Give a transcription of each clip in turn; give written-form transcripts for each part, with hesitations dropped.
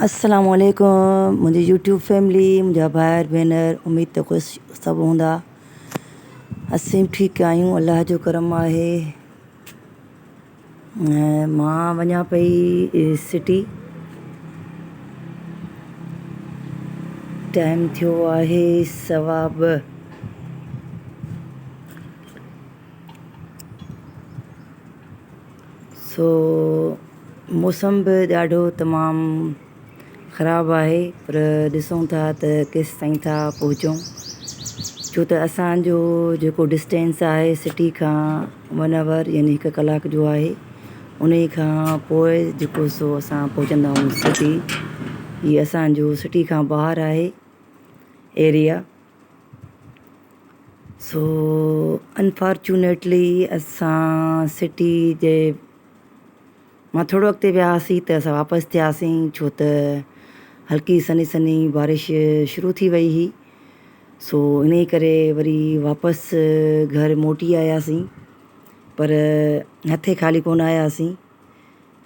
अस्सलाम वालेकुम मुंहिंजी यूट्यूब फैमिली, मुंहिंजा भाइर भेनर, उमेद त ख़ुशि सभु हूंदा। असीं ठीकु आहियूं, अलाह जो करम आहे। मां वञा पई सिटी। टाइम थियो आहे 2:15। सो मौसम बि ॾाढो तमामु ख़राबु आहे, पर ॾिसूं था त केसि ताईं था पहुचूं। छो त असांजो जेको डिस्टेंस आहे सिटी खां 1 आवर यानी 1 कलाक जो आहे। उन खां पोइ जेको सो असां पहुचंदा आहियूं सिटी। हीअ असांजो सिटी खां ॿाहिरि आहे एरिया। सो अनफॉर्चुनेटली असां सिटी जे मां थोरो अॻिते वियासीं त असां वापसि थियासीं, छो त हल्की सनी सनी बारिश शुरू थी वई हुई। सो इन करे वरी वापसि घर मोटी आयासीं, पर हथे ख़ाली कोन आयासीं।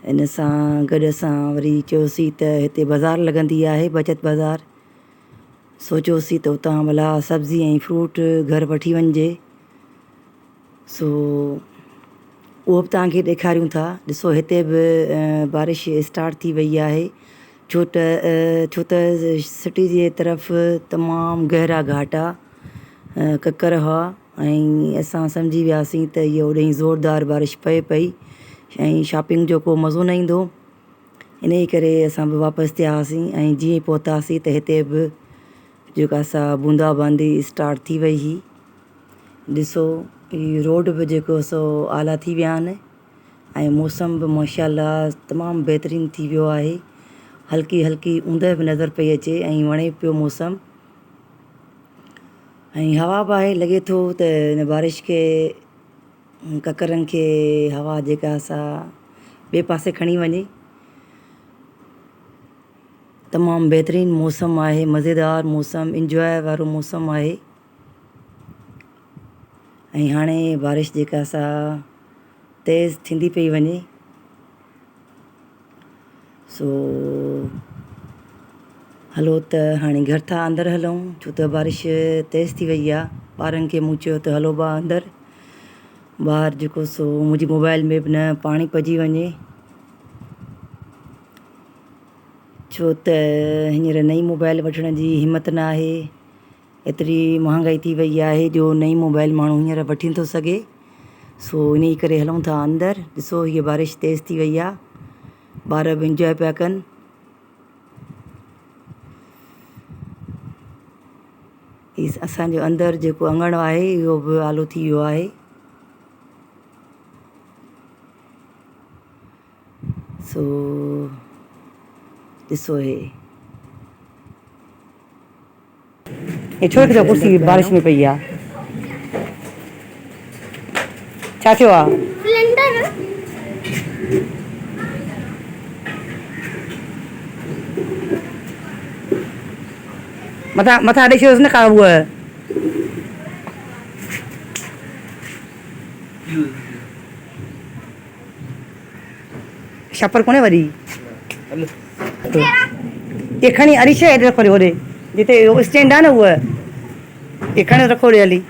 इन सां गॾु असां वरी चयोसीं त हिते बाज़ारि लॻंदी आहे, बचत बाज़ारि। सोचियोसीं त उतां भला सब्ज़ी ऐं फ्रूट घर वठी वञिजे। सो उहो बि तव्हांखे ॾेखारियूं था। ॾिसो हिते बि बारिश स्टार्ट थी वई आहे, छो त सिटी जे तरफ़ तमामु गहरा घाट आहे, ककर हुआ, ऐं असां सम्झी वियासीं त इहो ओॾे ज़ोरदार बारिश पए पई ऐं शॉपिंग जो को मज़ो न ईंदो। इन करे असां बि वापसि थियासीं, ऐं जीअं पहुतासीं त हिते बि जेका असां बूंदा बांदी स्टार्ट थी वई हुई। ॾिसो हीअ रोड बि जेको सो आला थी विया आहिनि, ऐं मौसम बि माशाअल्लाह तमामु बहितरीनु थी वियो आहे। हल्की हल्की ऊंद बि नज़र पई अचे ऐं वणे पियो मौसम, ऐं हवा बि आहे। लॻे थो त हिन बारिश खे, ककरनि खे हवा जेका असां ॿिए पासे खणी वञे। तमामु बहितरीनु मौसम आहे, मज़ेदार मौसम, इंजॉय वारो मौसम आहे। ऐं हाणे बारिश जेका असां तेज़ थींदी पई वञे। सो हलो त हाणे घर था अंदरि हलूं, छो त बारिश तेज़ थी वई आहे। ॿारनि खे मूं चयो त हलो अंदरि। ॿाहिरि जेको सो मुंहिंजी मोबाइल में बि न पाणी पइजी वञे, छो त हींअर नई मोबाइल वठण जी हिमत न आहे। एतिरी महांगाई थी वई आहे जो नई मोबाइल माण्हू हींअर वठी नथो सघे। सो इन करे हलूं था अंदरि। ॾिसो हीअ बारिश तेज़ थी वई आहे, ॿार बि इंजॉय पिया कनि। हीअ असांजो अंदरि जेको अङण आहे इहो बि आलो थी वियो आहे। सो ॾिसो हे छो रखियो कुर्सी बारिश में पई आहे? छा थियो आहे? मथां मथां ॾेई छॾियोसि न का उहा छपर कोन्हे वरी। ये खणी अरीश हेॾे रखो होॾे जिते स्टैंड आहे न, उहा ये खणी रखो होॾे हली।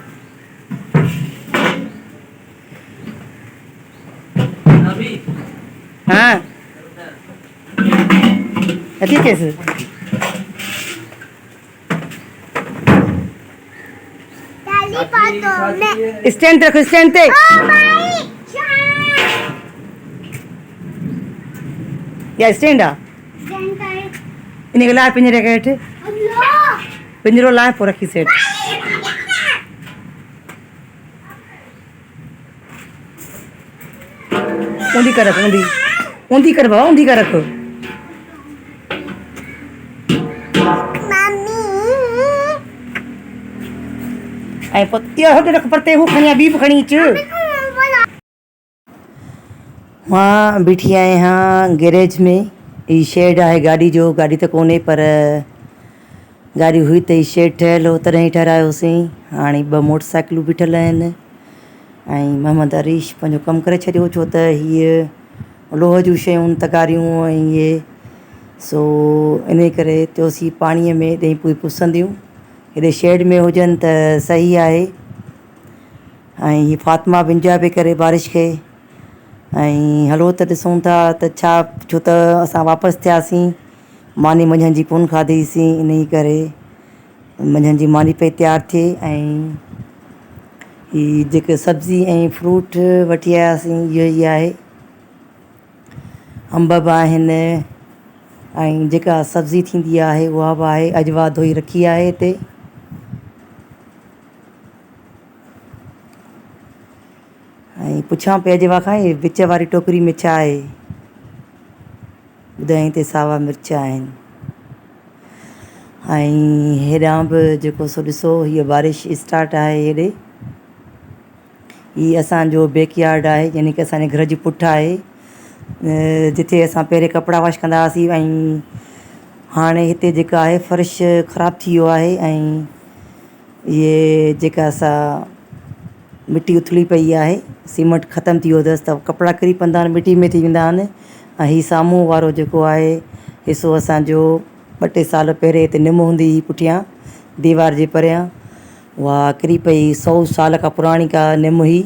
हाँ अची केसि स्टैंड ते रखो, स्टैंड ते। या स्टैंड आहे, इन खे लाइ पिंजरे खे हेठि, पिंजरो लाइ पोइ रखीसि हेठि। ऊंधी कर रख, ऊंधी ऊंधी कर बाबा, ऊंधी कर रख। ऐं पोइ इहो होॾे रख, परते हू खणी ॿी बि खणी अचु। मां बीठी आहियां गैरेज में। ही शेड आहे गाॾी जो, गाॾी त कोन्हे पर गाॾी हुई त ही शेड ठहियलु हो, तॾहिं ठहिरायोसीं। हाणे 2 मोटरसाइकिलूं बीठल आहिनि, ऐं मोहम्मद अरीश पंहिंजो कमु करे छॾियो, छो त हीअ लोह जूं शयूं, तगारियूं ऐं इहे सो इन करे चयोसीं पाणीअ में ॾेई पूरी पुसंदियूं, हेॾे शेड में हुजनि त सही आहे। ऐं हीअ फातिमा बि इंजॉय पई करे बारिश खे। ऐं हलो त ॾिसूं था त छा, छो त असां वापसि थियासीं, मानी मंझंदि जी कोन खाधीसीं, इन करे मंझंदि जी मानी पई तयारु थिए। ऐं हीअ जेके सब्ज़ी ऐं फ्रूट वठी आयासीं इहो ई आहे, अंब बि आहिनि ऐं जेका सब्ज़ी थींदी आहे उहा बि आहे, अजवा धोई रखी आहे हिते। ऐं पुछां पई अजवा खां विच वारी टोकरी में छा आहे, ॿुधाईं हिते सावा मिर्च आहिनि। ऐं हेॾां बि जेको सो ॾिसो हीअ बारिश स्टार्ट आहे हेॾे। हीअ असांजो बैकयार्ड आहे, यानी की असांजे घर जी पुठि आहे, जिथे असां पहिरें कपिड़ा वॉश कंदा हुआसीं। ऐं हाणे हिते जेका आहे फ़र्श ख़राबु थी वियो आहे ऐं इहे जेका असां मिटी उथली पई आहे, सीमेंट ख़तमु थी वियो अथसि त कपिड़ा किरी पवंदा आहिनि, मिटी में थी वेंदा आहिनि। ऐं हीअ साम्हूं वारो जेको आहे हिसो असांजो 2-3 साल पहिरें हिते निम हूंदी हुई पुठियां दीवार जे परियां, उहा किरी पई। 100 साल खां पुराणी का निम हुई,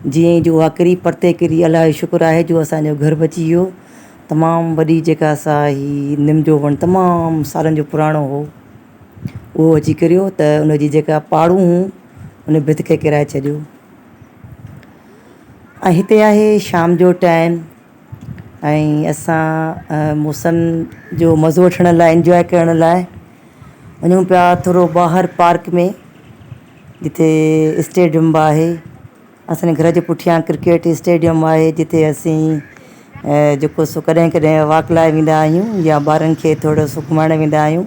जीअं ई जो उहा किरी परते किरी, अलाए शुक्र आहे जो असांजो घर बची वियो। तमामु वॾी जेका असां ही निम जो वणु तमामु सालनि जो पुराणो हो, उहो अची किरियो त उनजी जेका पाड़ूं हुयूं उन भित खे किराए छॾियो। ऐं हिते आहे शाम जो टाइम ऐं असां मौसम जो मज़ो वठण लाइ, इंजॉय करण लाइ वञूं पिया थोरो ॿाहिरि पार्क में, जिथे स्टेडियम बि आहे। असांजे घर जे पुठियां क्रिकेट स्टेडियम आहे, जिथे असीं जेको सो कॾहिं कॾहिं वॉक लाइ वेंदा आहियूं या ॿारनि खे थोरो सो घुमाइणु वेंदा आहियूं।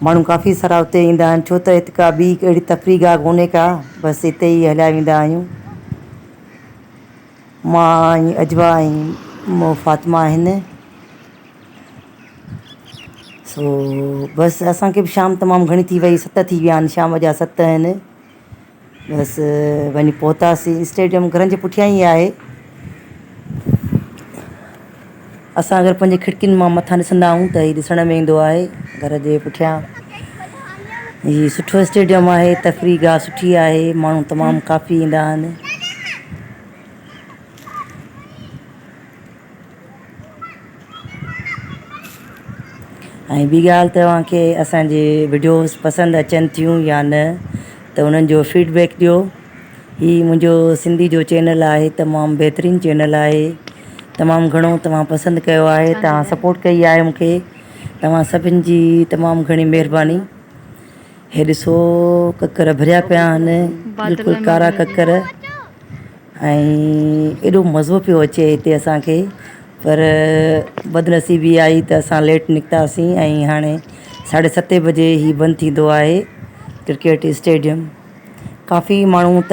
माण्हू काफ़ी सारा उते ईंदा आहिनि, छो त हिते का ॿी कहिड़ी तफ़री गाह कोन्हे का, बसि हिते ई हलिया वेंदा आहियूं। मां ऐं अजवा ऐं फातिमा आहिनि। सो बसि असांखे बि शाम तमामु घणी थी वई, 7 थी विया आहिनि, शाम जा 7 आहिनि। बसि वञी पहुतासीं, स्टेडियम घरनि जे पुठियां ई आहे। असां अगरि पंहिंजी खिड़कियुनि मां मथां ॾिसंदा आहियूं त हीउ ॾिसण में ईंदो आहे घर जे पुठियां। हीउ सुठो स्टेडियम आहे, तफ़री गाह सुठी आहे, माण्हू तमामु काफ़ी ईंदा आहिनि। ऐं ॿी ॻाल्हि तव्हांखे असांजे वीडियोज़ पसंदि अचनि थियूं या न, त उन्हनि जो फीडबैक ॾियो। हीउ मुंहिंजो सिंधी जो चैनल आहे, तमामु बहितरीनु चैनल आहे, तमामु घणो तव्हां पसंदि कयो आहे, तव्हां सपोर्ट कई आहे मूंखे, तव्हां सभिनि जी तमामु घणी महिरबानी। हे ॾिसो ककर भरिया पिया आहिनि, बिल्कुलु कारा ककर। ऐं एॾो मज़ो पियो अचे हिते असांखे, पर बदनसीबी आई त असां लेट निकितासीं ऐं हाणे 7:30 बजे ई बंदि थींदो आहे क्रिकेट स्टेडियम। काफ़ी माण्हू त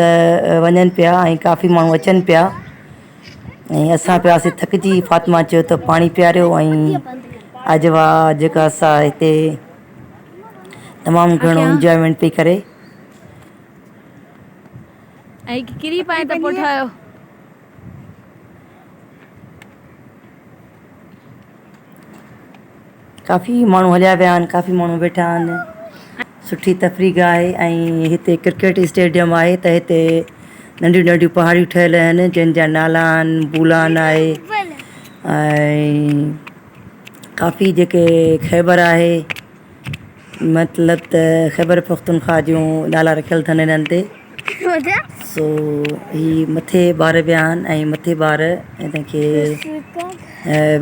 वञनि पिया ऐं काफ़ी माण्हू अचनि पिया। ऐं असां पियासीं थकिजी, फातिमा चयो त पाणी पीआरियो। ऐं अजवा जेका असां हिते तमामु घणो इंजॉयमेंट पई करे। किरी पाए त पोइ ठाहियो। काफ़ी माण्हू हलिया विया आहिनि, काफ़ी माण्हू वेठा आहिनि, सुठी तफ़रीक़ आहे। ऐं हिते क्रिकेट स्टेडियम आहे त हिते नंढियूं नंढियूं पहाड़ियूं ठहियल आहिनि, जंहिंजा नाला आहिनि बूलान आहे, ऐं काफ़ी जेके ख़ैबर आहे, मतिलबु त ख़ैबर पख्तूनख्वा जूं नाला रखियल अथनि हिननि ते। सो ही मथे ॿार विया आहिनि ऐं मथे ॿार हिनखे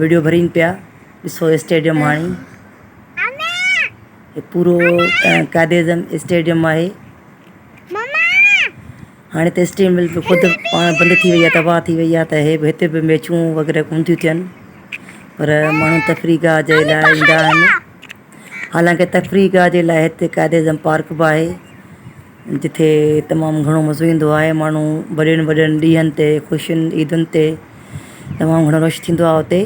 वीडियो भरीनि पिया। ॾिसो स्टेडियम हाणे हे पूरो काइद-ए-आज़म स्टेडियम आहे। हाणे त स्टेडियम बि ख़ुदि पाण बंदि थी वई आहे, तबाह थी वई आहे, त हे बि हिते बि मैचूं वग़ैरह कोन थियूं थियनि, पर माण्हू तफ़री गाह जे लाइ ईंदा आहिनि। हालांकि तफ़री गाह जे लाइ हिते काइद-ए-आज़म पार्क बि आहे, जिथे तमामु घणो मज़ो ईंदो आहे। माण्हू वॾनि वॾनि ॾींहंनि ते, ख़ुशियुनि ईदुनि ते तमामु घणो रश थींदो आहे हुते।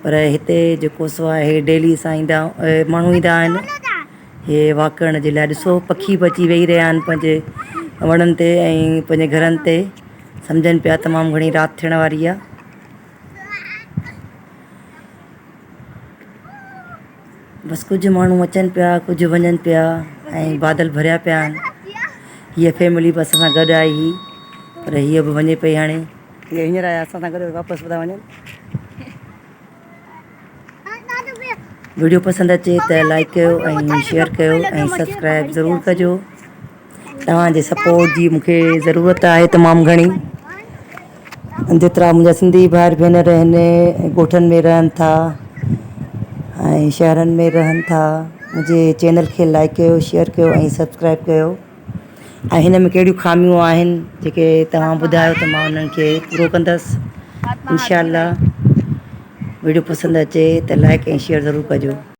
पर हिते जेको सो आहे हे डेली सां ईंदा माण्हू ईंदा आहिनि हे वॉक करण जे लाइ। ॾिसो पखी बि अची वेही रहिया आहिनि पंहिंजे वणनि ते ऐं पंहिंजे घरनि ते, सम्झनि पिया तमामु घणी राति थियण वारी आहे। बसि कुझु माण्हू अचनि पिया कुझु वञनि पिया ऐं बादल भरिया पिया आहिनि। हीअ फैमिली बि असां सां गॾु आई हुई पर हीअ बि वञे पई हाणे। हीअ हींअर आया असां सां गॾु वापसि था वञनि। वीडियो पसंदि अचे त लाइक कयो ऐं शेयर कयो ऐं सब्सक्राइब ज़रूरु कजो। तव्हांजे सपोर्ट जी मूंखे ज़रूरत आहे तमामु घणी। जेतिरा मुंहिंजा सिंधी भाउर भेनर आहिनि ॻोठनि में रहनि था ऐं शहरनि में रहनि था, मुंहिंजे चैनल खे लाइक कयो शेयर कयो ऐं सब्सक्राइब कयो। ऐं हिन में कहिड़ियूं ख़ामियूं आहिनि जेके तव्हां ॿुधायो त मां उन्हनि खे पूरो कंदसि इंशाअल्लाह। वीडियो पसंदि अचे त लाइक ऐं शेयर ज़रूरु कजो।